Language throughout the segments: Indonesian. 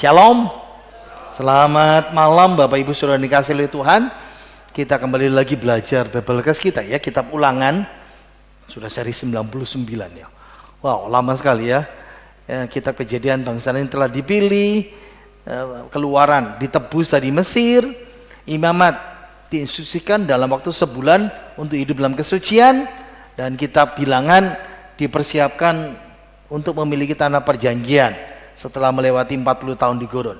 Shalom. Selamat malam Bapak Ibu Saudara dikasih oleh Tuhan. Kita kembali lagi belajar Bible Class kita ya, kitab Ulangan. Sudah seri 99 ya. Wow, lama sekali ya. Kitab Kejadian bangsa ini telah dipilih, Keluaran ditebus dari Mesir, Imamat diinstruksikan dalam waktu sebulan untuk hidup dalam kesucian, dan kitab Bilangan dipersiapkan untuk memiliki tanah perjanjian setelah melewati 40 tahun di Gurun.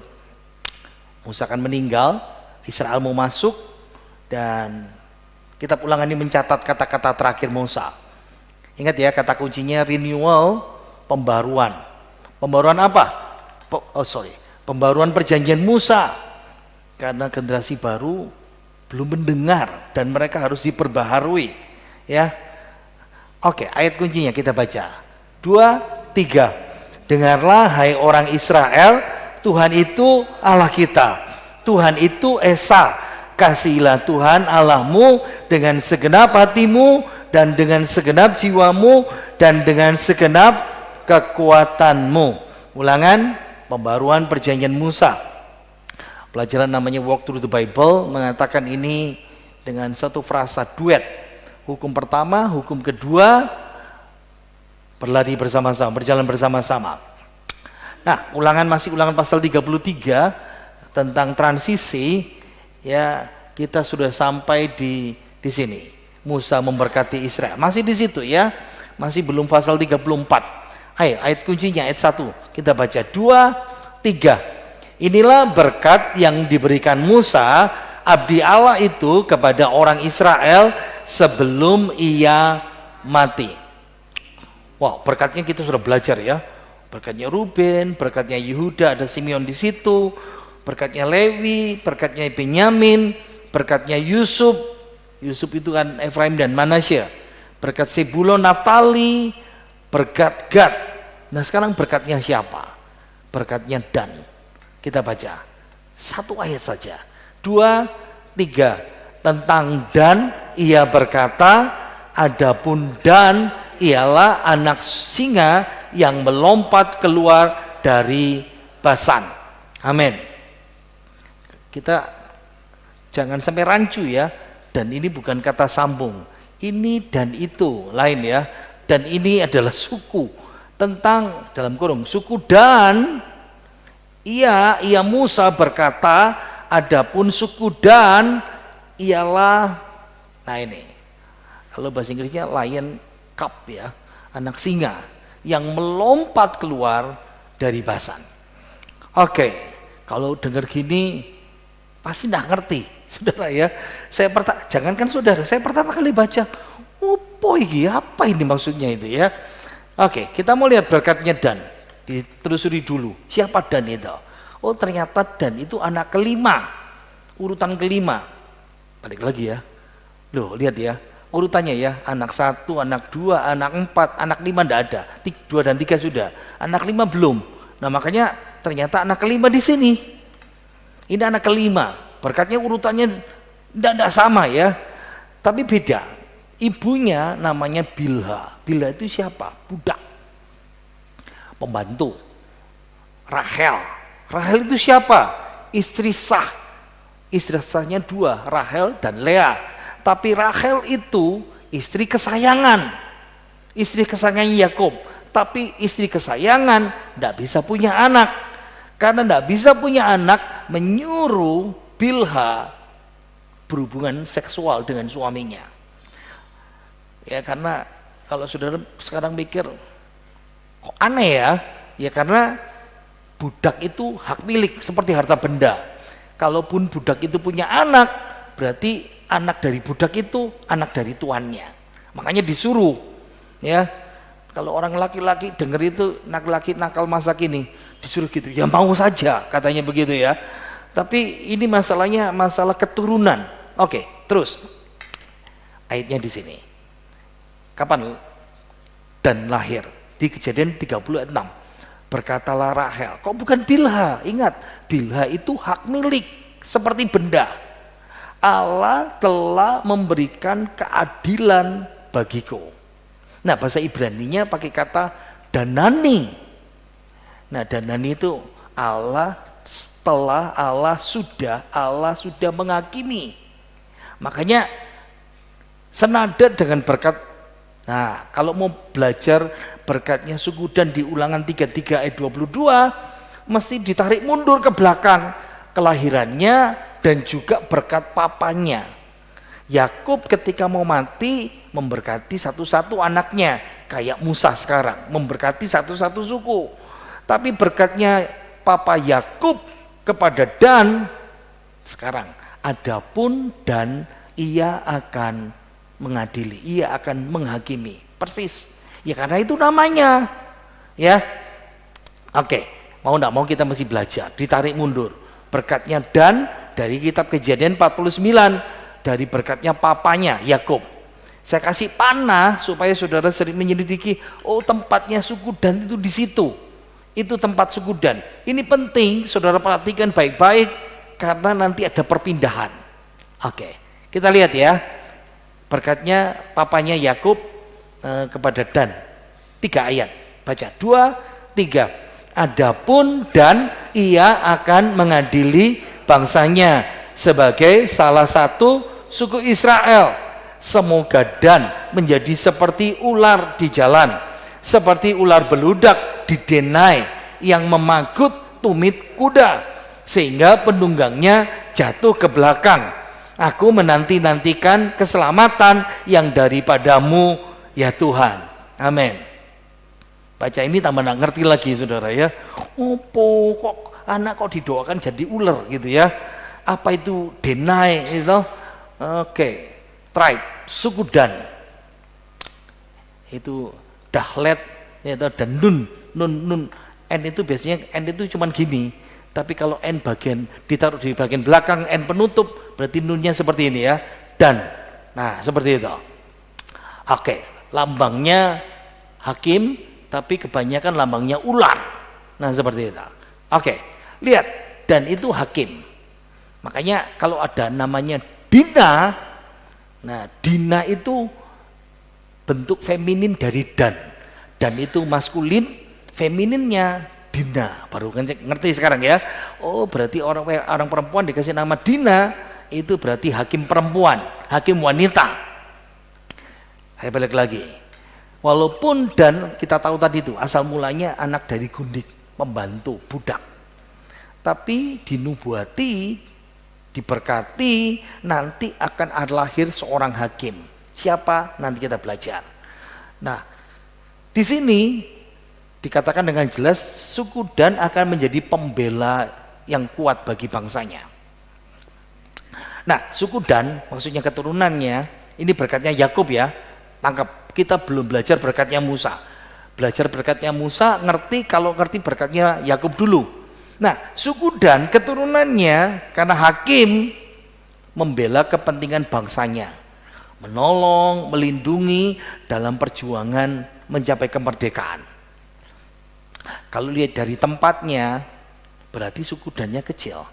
Musa akan meninggal, Israel mau masuk, dan kitab Ulangan ini mencatat kata-kata terakhir Musa. Ingat ya, kata kuncinya renewal, pembaruan. Pembaruan apa? Pembaruan perjanjian Musa. Karena generasi baru belum mendengar dan mereka harus diperbaharui. Ya. Oke, ayat kuncinya kita baca. 2, 3. Dengarlah hai orang Israel, Tuhan itu Allah kita. Tuhan itu Esa. Kasihilah Tuhan Allahmu dengan segenap hatimu dan dengan segenap jiwamu dan dengan segenap kekuatanmu. Ulangan, pembaruan perjanjian Musa. Pelajaran namanya Walk Through the Bible mengatakan ini dengan satu frasa duet. Hukum pertama, hukum kedua, berlari bersama-sama, berjalan bersama-sama. Nah, masih ulangan pasal 33 tentang transisi ya, kita sudah sampai di sini. Musa memberkati Israel. Masih di situ ya. Masih belum pasal 34. Ayo, ayat kuncinya ayat 1. Kita baca 2, 3. Inilah berkat yang diberikan Musa, abdi Allah itu, kepada orang Israel sebelum ia mati. Wow, berkatnya kita sudah belajar ya. Berkatnya Ruben, berkatnya Yehuda, ada Simeon di situ. Berkatnya Lewi, berkatnya Benyamin, berkatnya Yusuf. Yusuf itu kan Efraim dan Manasye. Berkat Sebulon, Naftali, berkat Gad. Nah, sekarang berkatnya siapa? Berkatnya Dan. Kita baca satu ayat saja. 2, 3. Tentang Dan ia berkata, adapun Dan ialah anak singa yang melompat keluar dari Basan. Amin. Kita jangan sampai rancu ya. Dan ini bukan kata sambung. Ini dan itu lain ya. Dan ini adalah suku. Tentang dalam kurung suku Dan, ia Musa berkata, adapun suku Dan ialah, nah ini. Kalau bahasa Inggrisnya lion cub ya, anak singa yang melompat keluar dari Basan. Oke, kalau dengar gini pasti nggak ngerti, saudara ya. Jangankan saudara, saya pertama kali baca, oh boy, apa ini maksudnya itu ya. Oke, kita mau lihat berkatnya Dan. Ditelusuri dulu, siapa Dan itu? Oh ternyata Dan itu anak kelima, urutan kelima. Balik lagi ya, loh lihat ya. Urutannya ya, anak 1, anak 2, anak 4, anak 5 enggak ada. 2 dan 3 sudah. Anak 5 belum. Nah, makanya ternyata anak kelima di sini. Ini anak kelima. Berkatnya urutannya enggak sama ya. Tapi beda. Ibunya namanya Bilha. Bilha itu siapa? Budak. Pembantu. Rahel. Rahel itu siapa? Istri sah. Istri sahnya 2, Rahel dan Lea. Tapi Rahel itu istri kesayangan. Istri kesayangan Yakub. Tapi istri kesayangan tidak bisa punya anak. Karena tidak bisa punya anak, menyuruh Bilha berhubungan seksual dengan suaminya. Ya karena kalau saudara sekarang mikir, kok aneh ya? Ya karena budak itu hak milik seperti harta benda. Kalaupun budak itu punya anak, berarti anak dari budak itu anak dari tuannya. Makanya disuruh ya. Kalau orang laki-laki dengar itu laki-laki nakal masa kini disuruh gitu, ya mau saja katanya begitu ya. Tapi ini masalahnya masalah keturunan. Oke, terus ayatnya di sini. Kapan Dan lahir? Di Kejadian 36. Berkatalah Rahel, kok bukan Bilha? Ingat, Bilha itu hak milik seperti benda. Allah telah memberikan keadilan bagiku. Nah, bahasa Ibraninya pakai kata danani. Nah, danani itu Allah setelah Allah sudah menghakimi. Makanya senada dengan berkat. Nah, kalau mau belajar berkatnya suku Dan di Ulangan 33 ayat 22, mesti ditarik mundur ke belakang kelahirannya dan juga berkat papanya. Yakub ketika mau mati memberkati satu-satu anaknya, kayak Musa sekarang memberkati satu-satu suku. Tapi berkatnya papa Yakub kepada Dan sekarang, adapun Dan ia akan mengadili, ia akan menghakimi. Persis. Ya karena itu namanya. Ya. Oke, mau enggak mau kita mesti belajar, ditarik mundur. Berkatnya Dan dari kitab Kejadian 49, dari berkatnya papanya Yakub. Saya kasih panah supaya saudara sering menyelidiki, oh tempatnya suku Dan itu di situ. Itu tempat suku Dan. Ini penting saudara perhatikan baik-baik karena nanti ada perpindahan. Oke, kita lihat ya. Berkatnya papanya Yakub kepada Dan. 3 ayat. Baca 2, 3. Adapun Dan ia akan mengadili bangsanya sebagai salah satu suku Israel. Semoga Dan menjadi seperti ular di jalan, seperti ular beludak di denai yang memagut tumit kuda, sehingga penunggangnya jatuh ke belakang. Aku menanti-nantikan keselamatan yang daripadamu ya Tuhan. Amin. Baca ini tambah nggak ngerti lagi saudara ya. Opo kok anak kok didoakan jadi ular gitu ya. Apa itu denai itu? Oke. Tribe, suku Dan. Itu Dahlet itu dan Nun. N itu biasanya N itu cuman gini. Tapi kalau N bagian ditaruh di bagian belakang, N penutup, berarti nunnya seperti ini ya. Dan, nah seperti itu. Oke, lambangnya hakim, tapi kebanyakan lambangnya ular. Nah seperti itu. Oke, lihat, Dan itu hakim. Makanya kalau ada namanya Dina, nah Dina itu bentuk feminin dari Dan. Dan itu maskulin, femininnya Dina. Baru ngerti sekarang ya. Oh berarti orang perempuan dikasih nama Dina, itu berarti hakim perempuan, hakim wanita. Saya balik lagi. Walaupun Dan kita tahu tadi itu asal mulanya anak dari gundik, pembantu, budak. Tapi dinubuati, diberkati, nanti akan lahir seorang hakim. Siapa? Nanti kita belajar. Nah, di sini dikatakan dengan jelas suku Dan akan menjadi pembela yang kuat bagi bangsanya. Nah, suku Dan maksudnya keturunannya, ini berkatnya Yakub ya. Tangkap, kita belum belajar berkatnya Musa. Belajar berkatnya Musa, kalau ngerti berkatnya Yakub dulu. Nah, suku Dan keturunannya karena hakim membela kepentingan bangsanya, menolong, melindungi dalam perjuangan mencapai kemerdekaan. Kalau lihat dari tempatnya, berarti suku Dannya kecil.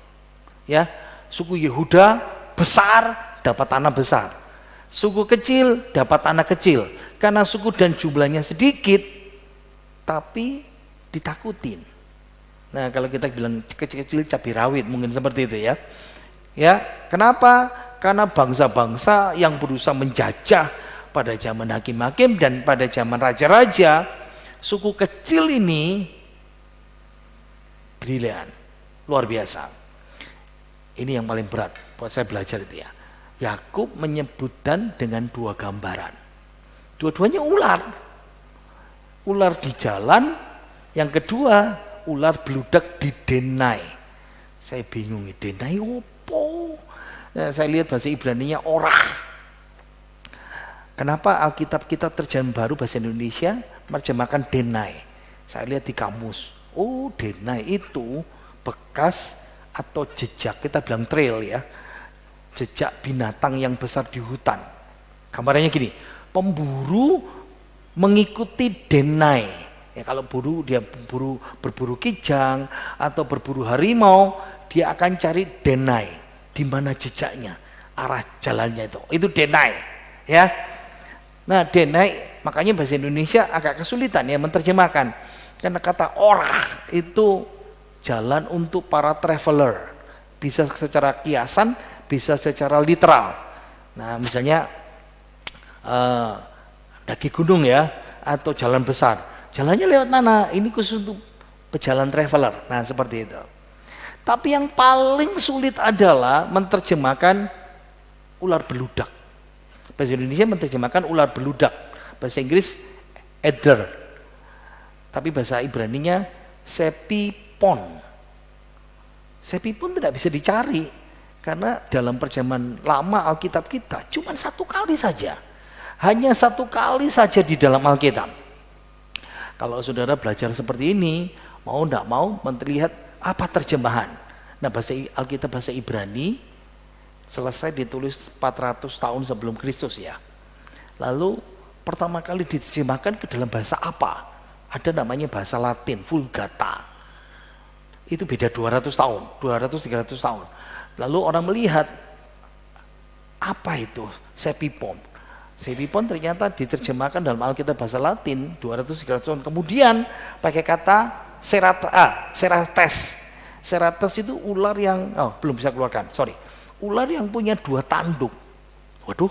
Ya, suku Yehuda besar, dapat tanah besar. Suku kecil dapat tanah kecil. Karena suku Dan jumlahnya sedikit, tapi ditakutin. Nah, kalau kita bilang kecil-kecil cabai rawit mungkin seperti itu ya. Ya, kenapa? Karena bangsa-bangsa yang berusaha menjajah pada zaman hakim-hakim dan pada zaman raja-raja, suku kecil ini brilian, luar biasa. Ini yang paling berat buat saya belajar itu ya. Yakub menyebut Dan dengan 2 gambaran. Dua-duanya ular. Ular di jalan, yang kedua ular beludak di denai. Saya bingung, denai opo? Nah, saya lihat bahasa Ibraninya orah. Kenapa Alkitab kita terjemahan baru bahasa Indonesia menerjemahkan denai? Saya lihat di kamus. Oh, denai itu bekas atau jejak, kita bilang trail ya. Jejak binatang yang besar di hutan. Gambarannya gini, pemburu mengikuti denai. Ya, kalau dia berburu kijang atau berburu harimau, dia akan cari denai. Di mana jejaknya, arah jalannya itu denai. Ya. Nah, denai, makanya bahasa Indonesia agak kesulitan ya menerjemahkan. Karena kata orah itu jalan untuk para traveler. Bisa secara kiasan, bisa secara literal. Nah, misalnya daki gunung ya, atau jalan besar. Jalannya lewat mana? Ini khusus untuk pejalan traveler. Nah, seperti itu. Tapi yang paling sulit adalah menerjemahkan ular beludak. Bahasa Indonesia menerjemahkan ular beludak. Bahasa Inggris adder. Tapi bahasa Ibraninya sepipon. Sepipon tidak bisa dicari karena dalam perjamuan lama Alkitab kita cuma satu kali saja. Hanya satu kali saja di dalam Alkitab. Kalau saudara belajar seperti ini, mau tidak mau melihat apa terjemahan. Nah, bahasa Alkitab bahasa Ibrani selesai ditulis 400 tahun sebelum Kristus ya. Lalu pertama kali diterjemahkan ke dalam bahasa apa? Ada namanya bahasa Latin, Vulgata. Itu beda 200 tahun, 200-300 tahun. Lalu orang melihat, apa itu sepipon? Sepipon ternyata diterjemahkan dalam Alkitab bahasa Latin 200-300 tahun. Kemudian pakai kata serates. Serates itu ular yang, belum bisa keluarkan, sorry. Ular yang punya 2 tanduk. Waduh,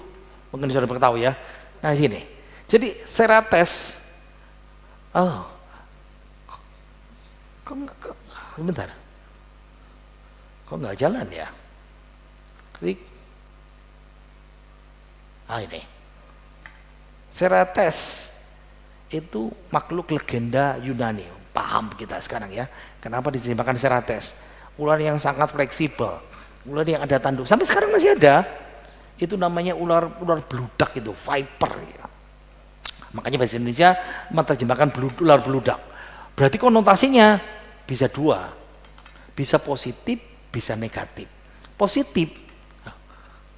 mungkin sudah tahu ya. Nah sini, jadi serates, sebentar, kok nggak jalan ya? Klik. Ini. Serates itu makhluk legenda Yunani. Paham kita sekarang ya. Kenapa diterjemahkan Serates? Ular yang sangat fleksibel, ular yang ada tanduk. Sampai sekarang masih ada. Itu namanya ular beludak itu, viper. Ya. Makanya bahasa Indonesia menerjemahkan ular beludak. Berarti konotasinya bisa 2, bisa positif, bisa negatif. Positif,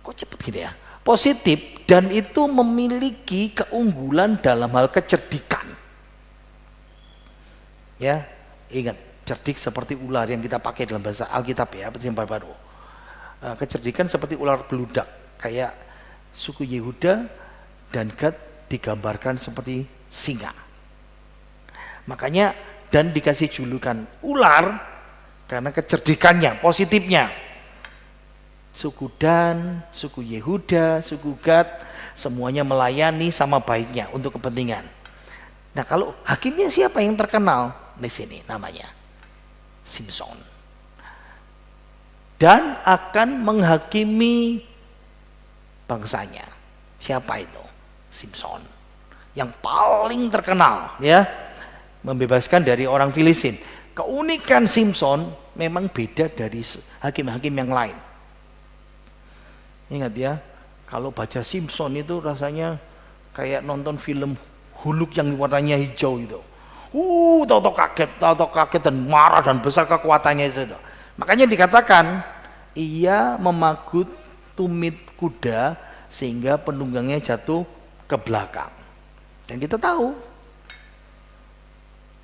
kok cepet gini ya? Positif dan itu memiliki keunggulan dalam hal kecerdikan. Ya, ingat, cerdik seperti ular yang kita pakai dalam bahasa Alkitab ya, perjanjian baru. Kecerdikan seperti ular beludak, kayak suku Yehuda dan Gad digambarkan seperti singa. Makanya dan dikasih julukan ular karena kecerdikannya, positifnya. Suku Dan, suku Yehuda, suku Gad, semuanya melayani sama baiknya untuk kepentingan. Nah, kalau hakimnya siapa yang terkenal? Di sini namanya Simson. Dan akan menghakimi bangsanya. Siapa itu? Simson. Yang paling terkenal ya. Membebaskan dari orang Filistin. Keunikan Simson memang beda dari hakim-hakim yang lain. Ingat ya, kalau baca Simson itu rasanya kayak nonton film Huluk yang warnanya hijau itu. Tahu-tahu kaget dan marah dan besar kekuatannya itu. Makanya dikatakan ia memagut tumit kuda sehingga penunggangnya jatuh ke belakang. Dan kita tahu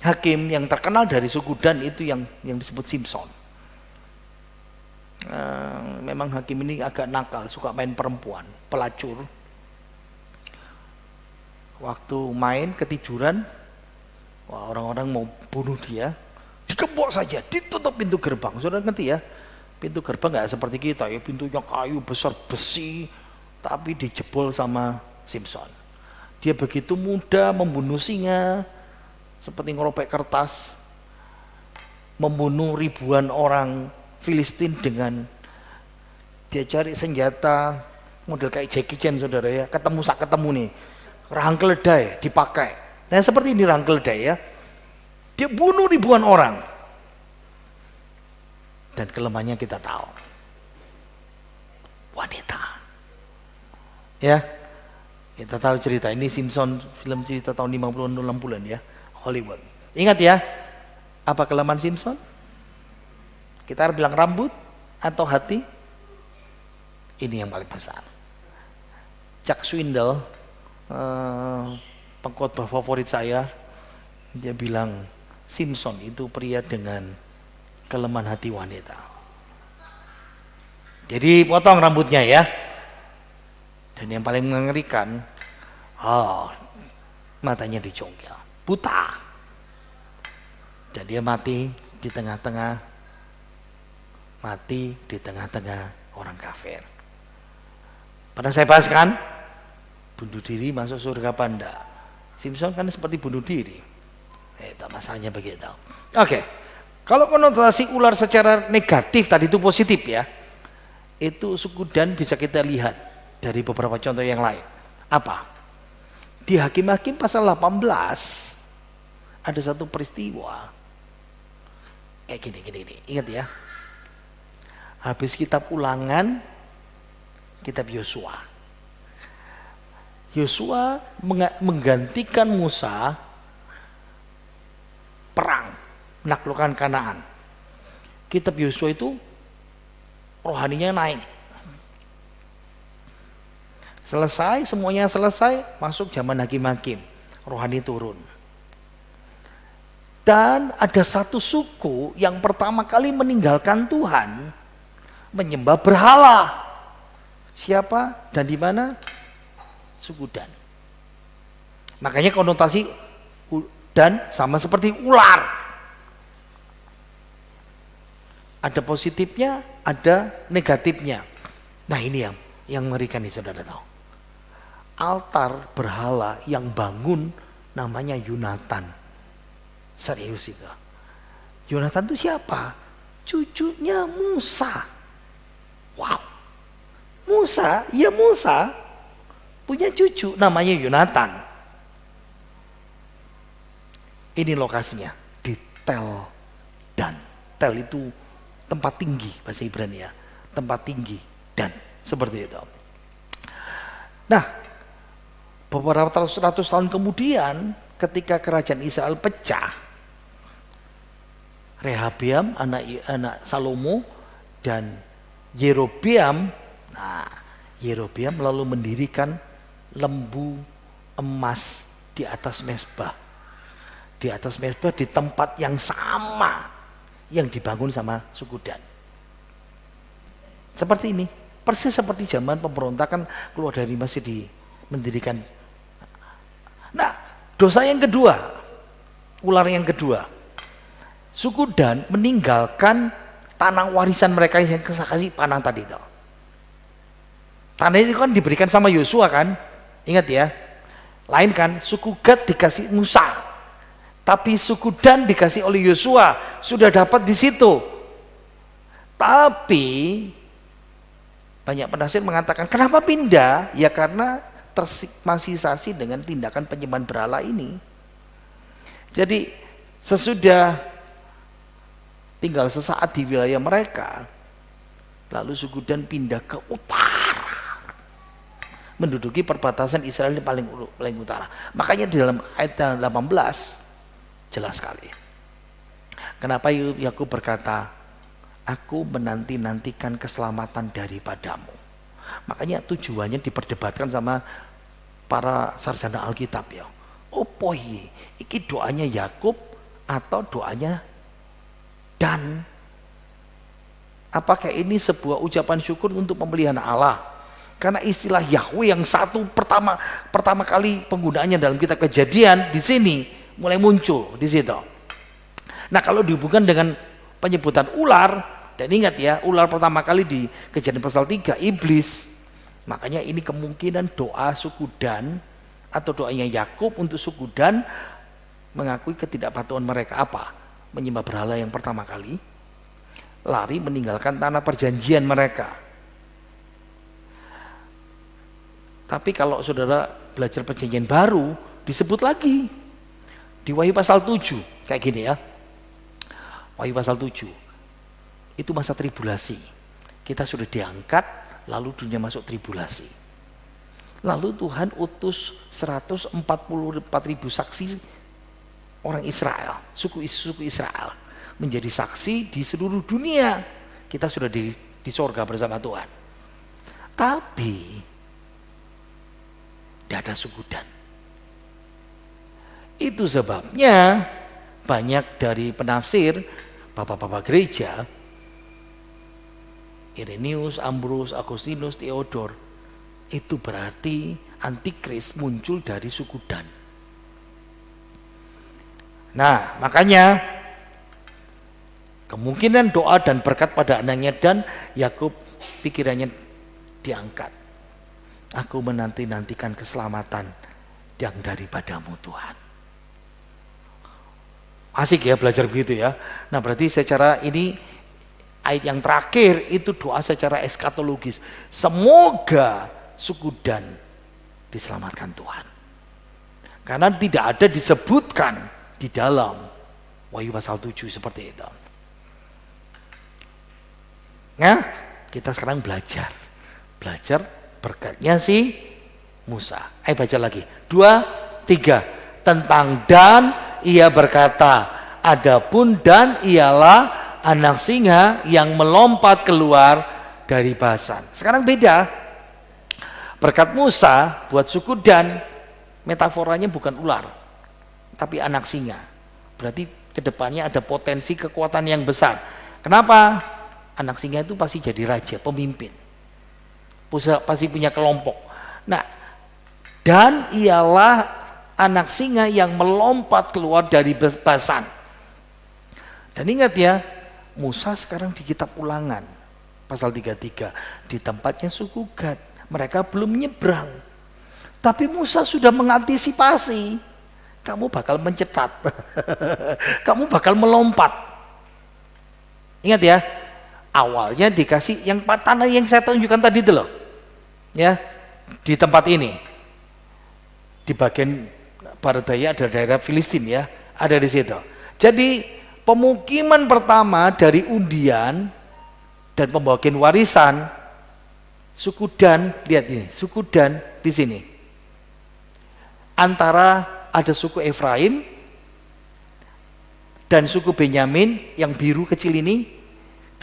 hakim yang terkenal dari suku Dan itu yang disebut Simson. Memang hakim ini agak nakal, suka main perempuan, pelacur. Waktu main ketiduran, orang-orang mau bunuh dia, dikebok saja, ditutup pintu gerbang. Saudara ngerti ya? Pintu gerbang nggak seperti kita ya, pintunya kayu besar besi, tapi dijebol sama Simson. Dia begitu mudah membunuh singa, seperti ngeropek kertas, membunuh ribuan orang Filistin dengan dia cari senjata model kayak Jackie Chan saudara ya, ketemu nih, rahang keledai dipakai. Nah seperti ini rahang keledai ya, dia bunuh ribuan orang. Dan kelemahannya kita tahu, wanita. Ya, kita tahu cerita ini Simpson, film cerita tahun 50-an 60-an ya. Hollywood. Ingat ya, apa kelemahan Simpson? Kita harus bilang rambut atau hati? Ini yang paling besar. Chuck Swindoll, pengkhotbah favorit saya, dia bilang Simpson itu pria dengan kelemahan hati wanita. Jadi potong rambutnya ya. Dan yang paling mengerikan, matanya dicongkel, buta. Dan dia mati di tengah-tengah, mati di tengah-tengah orang kafir. Pernah saya bahas kan? Bunuh diri masuk surga apa enggak? Simpson kan seperti bunuh diri. Masalahnya begitu. Oke. Kalau konotasi ular secara negatif tadi itu positif ya. Itu suku Dan bisa kita lihat dari beberapa contoh yang lain. Apa? Di Hakim-Hakim pasal 18 ada satu peristiwa. Gini. Ingat ya. Habis kitab Ulangan, kitab Yosua. Yosua menggantikan Musa perang, menaklukkan Kanaan. Kitab Yosua itu rohaninya naik. Selesai, semuanya selesai, masuk zaman Hakim-Hakim, rohani turun. Dan ada satu suku yang pertama kali meninggalkan Tuhan, menyembah berhala. Siapa dan di mana? Suku Dan. Makanya konotasi Dan sama seperti ular. Ada positifnya, ada negatifnya. Nah ini yang mengerikan nih saudara tahu. Altar berhala yang bangun namanya Yonatan. Serius itu. Yonatan itu siapa? Cucunya Musa. Wow. Musa punya cucu namanya Yonatan. Ini lokasinya di Tel Dan. Tel itu tempat tinggi bahasa Ibrani ya. Tempat tinggi Dan seperti itu. Nah, beberapa ratus tahun kemudian ketika kerajaan Israel pecah, Rehabeam anak Salomo dan Yerobeam, Yerobeam lalu mendirikan lembu emas di atas mezbah. Di atas mezbah di tempat yang sama yang dibangun sama suku Dan. Seperti ini, persis seperti zaman pemberontakan keluar dari Mesir mendirikan. Nah, dosa yang kedua, ular yang kedua, suku Dan meninggalkan tanah warisan mereka yang kasih Panang tadi itu. Tanah itu kan diberikan sama Yosua kan, ingat ya. Lain kan, suku Gad dikasih Musa, tapi suku Dan dikasih oleh Yosua, sudah dapat di situ. Tapi banyak penafsir mengatakan kenapa pindah? Ya karena terstigmatisasi dengan tindakan penyembahan berhala ini. Jadi sesudah tinggal sesaat di wilayah mereka, lalu suku Dan pindah ke utara, menduduki perbatasan Israel yang paling utara. Makanya di dalam ayat 18 jelas sekali. Kenapa Yakub berkata, aku menanti-nantikan keselamatan daripadamu. Makanya tujuannya diperdebatkan sama para sarjana Alkitab ya. Opo iki doanya Yakub atau doanya Dan? Apakah ini sebuah ucapan syukur untuk pemeliharaan Allah? Karena istilah Yahweh yang satu pertama kali penggunaannya dalam kitab Kejadian di sini mulai muncul di situ. Nah, kalau dihubungkan dengan penyebutan ular, dan ingat ya, ular pertama kali di Kejadian pasal 3 iblis. Makanya ini kemungkinan doa suku Dan atau doanya Yakub untuk suku Dan mengakui ketidakpatuhan mereka apa? Menyembah berhala yang pertama kali, lari meninggalkan tanah perjanjian mereka. Tapi kalau saudara belajar perjanjian baru, disebut lagi di Wahyu pasal 7 kayak gini ya. Wahyu pasal 7 itu masa tribulasi. Kita sudah diangkat, lalu dunia masuk tribulasi. Lalu Tuhan utus 144.000 saksi orang Israel, suku Israel menjadi saksi di seluruh dunia. Kita sudah di sorga bersama Tuhan. Tapi tidak ada suku Dan. Itu sebabnya banyak dari penafsir, bapak-bapak gereja, Irenaeus, Ambrus, Agustinus, Theodor, itu berarti antikris muncul dari suku Dan. Nah, makanya Kemungkinan doa dan berkat pada anaknya dan Yakub pikirannya diangkat. Aku menanti-nantikan keselamatan yang daripadamu Tuhan. Asik ya belajar begitu ya. Nah berarti secara ini ayat yang terakhir itu doa secara eskatologis. Semoga suku Dan diselamatkan Tuhan. Karena tidak ada disebutkan di dalam Wahyu pasal 7 seperti itu. Nah, kita sekarang belajar berkatnya si Musa. Ayo baca lagi. 2, 3. Tentang Dan ia berkata, adapun Dan ialah anak singa yang melompat keluar dari Basan. Sekarang beda. Berkat Musa buat suku Dan, metaforanya bukan ular, tapi anak singa. Berarti kedepannya ada potensi kekuatan yang besar. Kenapa? Anak singa itu pasti jadi raja, pemimpin. Pasti punya kelompok. Nah, Dan ialah anak singa yang melompat keluar dari Basan. Dan ingat ya, Musa sekarang di kitab Ulangan pasal 33 di tempatnya suku Gad. Mereka belum nyebrang. Tapi Musa sudah mengantisipasi. Kamu bakal mencetat. Kamu bakal melompat. Ingat ya, awalnya dikasih yang tanah yang saya tunjukkan tadi itu loh. Ya, di tempat ini. Di bagian barat daya ada daerah Filistin ya, ada di situ. Jadi pemukiman pertama dari undian dan pembagian warisan suku Dan, lihat ini, suku Dan di sini. Antara ada suku Efraim dan suku Benyamin yang biru kecil ini,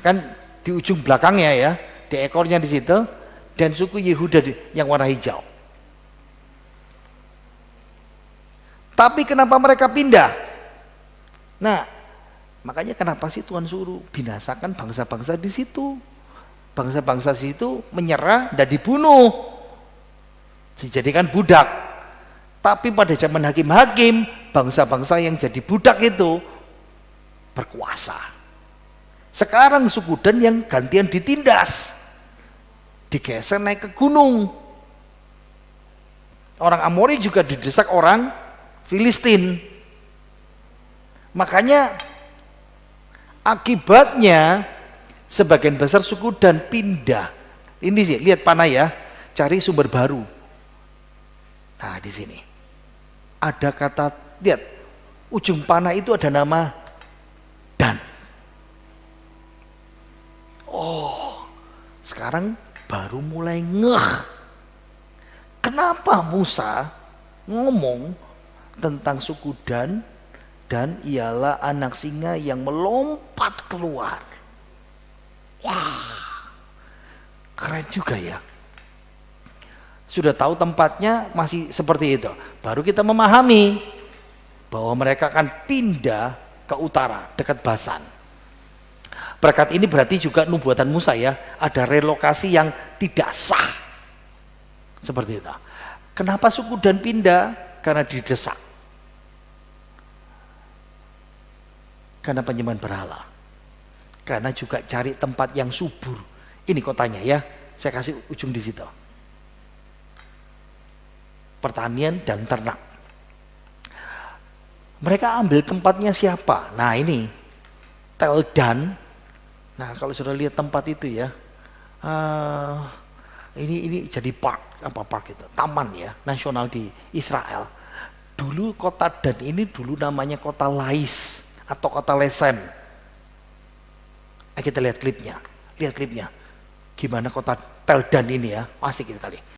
kan di ujung belakangnya ya, di ekornya di situ, dan suku Yehuda yang warna hijau. Tapi kenapa mereka pindah? Nah, makanya kenapa sih Tuhan suruh binasakan bangsa-bangsa di situ? Bangsa-bangsa situ menyerah dan dibunuh, dijadikan budak. Tapi pada zaman hakim-hakim, bangsa-bangsa yang jadi budak itu berkuasa. Sekarang suku Dan yang gantian ditindas, digeser naik ke gunung. Orang Amori juga didesak orang Filistin. Makanya akibatnya sebagian besar suku Dan pindah. Ini sih, lihat panah ya, cari sumber baru. Nah di sini ada kata, lihat ujung panah itu ada nama Dan. Oh, sekarang baru mulai ngeh. Kenapa Musa ngomong tentang suku Dan ialah anak singa yang melompat keluar. Wah, keren juga ya. Sudah tahu tempatnya masih seperti itu. Baru kita memahami bahwa mereka akan pindah ke utara, dekat Basan. Berkat ini berarti juga nubuatan Musa ya, ada relokasi yang tidak sah. Seperti itu. Kenapa suku Dan pindah? Karena didesak. Karena penyembahan berhala. Karena juga cari tempat yang subur. Ini kotanya ya, saya kasih ujung di situ. Pertanian dan ternak. Mereka ambil tempatnya siapa? Nah ini Tel Dan. Nah kalau sudah lihat tempat itu ya, ini jadi park, apa park itu? Taman ya, nasional di Israel. Dulu kota Dan ini dulu namanya kota Lais atau kota Lesem. Kita lihat klipnya, gimana kota Tel Dan ini ya, asik sekali.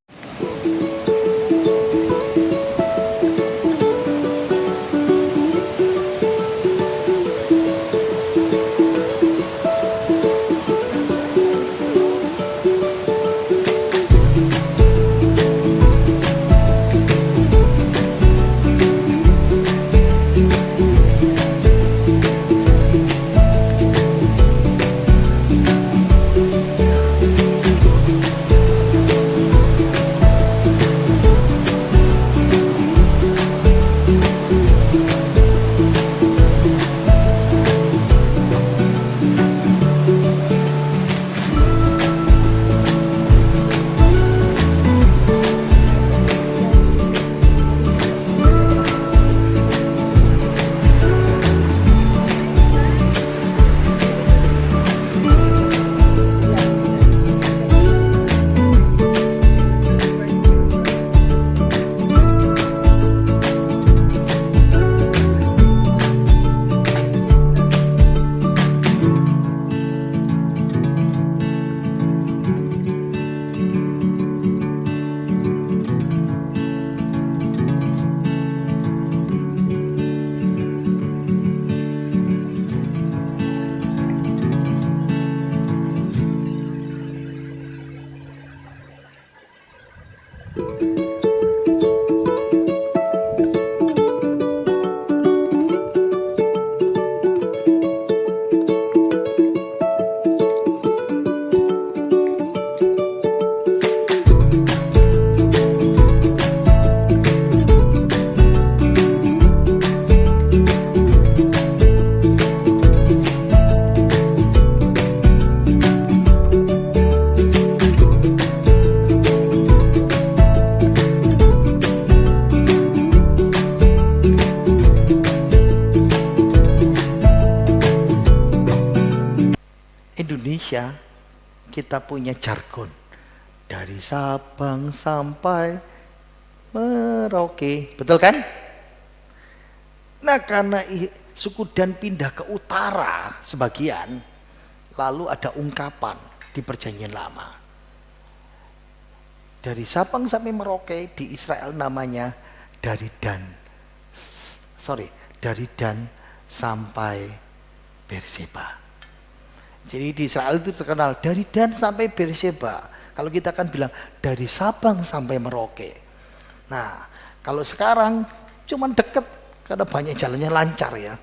Indonesia kita punya jargon. Dari Sabang sampai Merauke, betul kan? Nah, karena suku Dan pindah ke utara sebagian, lalu ada ungkapan di Perjanjian Lama. Dari Sabang sampai Merauke di Israel namanya dari Dan sampai Beersheba. Jadi di Israel itu terkenal dari Dan sampai Beersheba. Kalau kita kan bilang dari Sabang sampai Merauke. Nah, kalau sekarang cuman deket karena banyak jalannya lancar ya.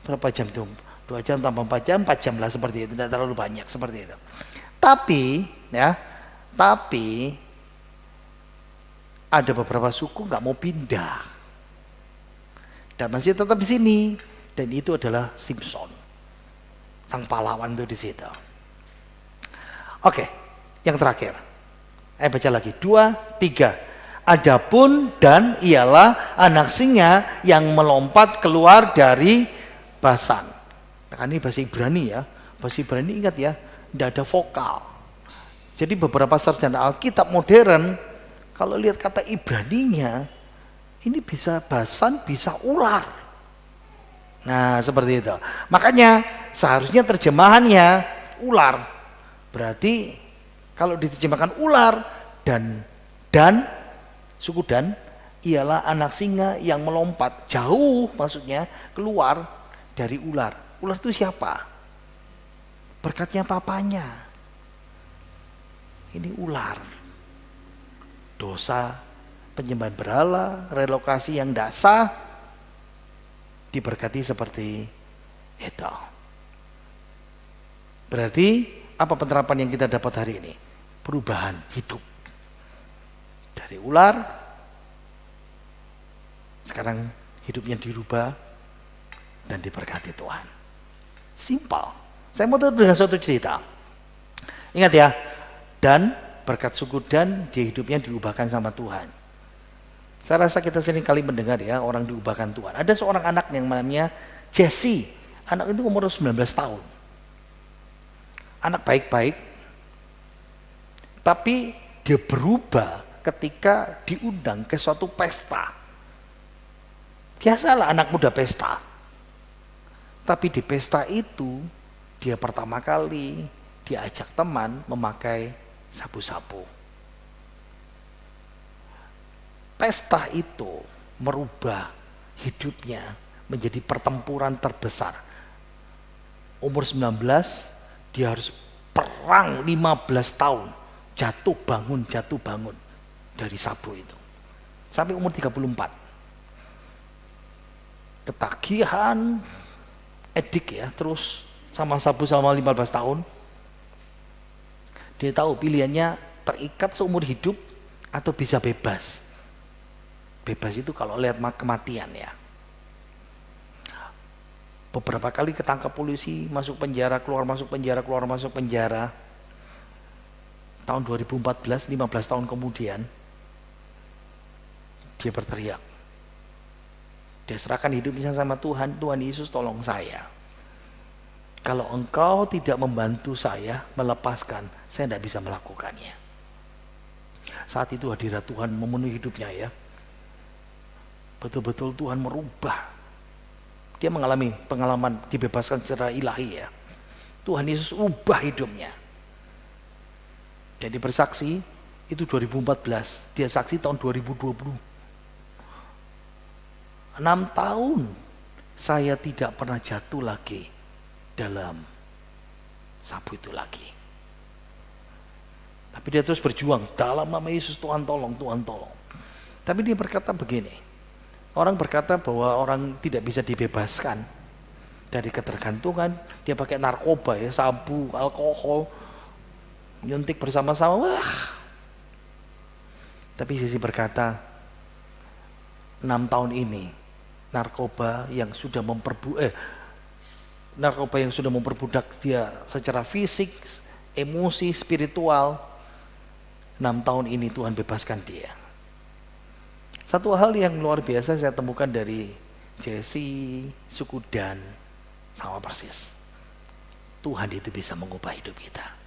Berapa jam itu? 2 jam tambah 4 jam, 4 jam lah seperti itu. Tidak terlalu banyak seperti itu. Tapi ada beberapa suku nggak mau pindah dan masih tetap di sini. Dan itu adalah Simpson, sang pahlawan itu di situ. Oke. Yang terakhir, baca lagi 2, 3. Adapun Dan ialah anak singa yang melompat keluar dari Basan. Nah, ini bahasa Ibrani ya. Bahasa Ibrani ingat ya, tidak ada vokal. Jadi beberapa sarjana Alkitab modern kalau lihat kata Ibraninya, ini bisa Basan, bisa ular. Nah, seperti itu. Makanya seharusnya terjemahannya ular. Berarti kalau diterjemahkan ular, dan suku Dan ialah anak singa yang melompat jauh, maksudnya keluar dari ular. Ular itu siapa? Berkatnya papanya. Ini ular. Dosa penyembahan berhala, relokasi yang tidak sah, diberkati seperti itu. Berarti apa penerapan yang kita dapat hari ini? Perubahan hidup. Dari ular, sekarang hidupnya dirubah dan diberkati Tuhan. Simpel. Saya mau tutup dengan suatu cerita. Ingat ya, Dan berkat suku Dan, dia hidupnya diubahkan sama Tuhan. Saya rasa kita sering kali mendengar ya, orang diubahkan Tuhan. Ada seorang anak yang namanya Jesse. Anak itu umur 19 tahun. Anak baik-baik, tapi dia berubah ketika diundang ke suatu pesta. Biasalah anak muda pesta. Tapi di pesta itu, dia pertama kali diajak teman memakai sabu-sabu. Pesta itu merubah hidupnya menjadi pertempuran terbesar. Umur 19, dia harus perang 15 tahun. Jatuh bangun dari sabu itu. Sampai umur 34. Ketagihan, edik ya, terus sama sabu selama 15 tahun. Dia tahu pilihannya terikat seumur hidup atau bisa bebas. Bebas itu kalau lihat kematian ya. Beberapa kali ketangkap polisi, masuk penjara, keluar masuk penjara. Tahun 2014, 15 tahun kemudian, dia berteriak. Dia serahkan hidupnya sama Tuhan. Tuhan Yesus, tolong saya. Kalau engkau tidak membantu saya melepaskan, saya tidak bisa melakukannya. Saat itu hadirat Tuhan memenuhi hidupnya ya. Betul-betul Tuhan merubah. Dia mengalami pengalaman dibebaskan secara ilahi ya. Tuhan Yesus ubah hidupnya. Jadi bersaksi itu 2014, dia saksi tahun 2020. 6 tahun saya tidak pernah jatuh lagi dalam sabu itu lagi. Tapi dia terus berjuang, dalam nama Yesus Tuhan tolong. Tapi dia berkata begini, orang berkata bahwa orang tidak bisa dibebaskan dari ketergantungan, dia pakai narkoba ya, sabu, alkohol, nyuntik bersama-sama, wah. Tapi Sisi berkata, 6 tahun ini narkoba yang sudah memperbudak dia secara fisik, emosi, spiritual. 6 tahun ini Tuhan bebaskan dia. Satu hal yang luar biasa saya temukan dari Jesse, suku Dan, sama persis. Tuhan itu bisa mengubah hidup kita.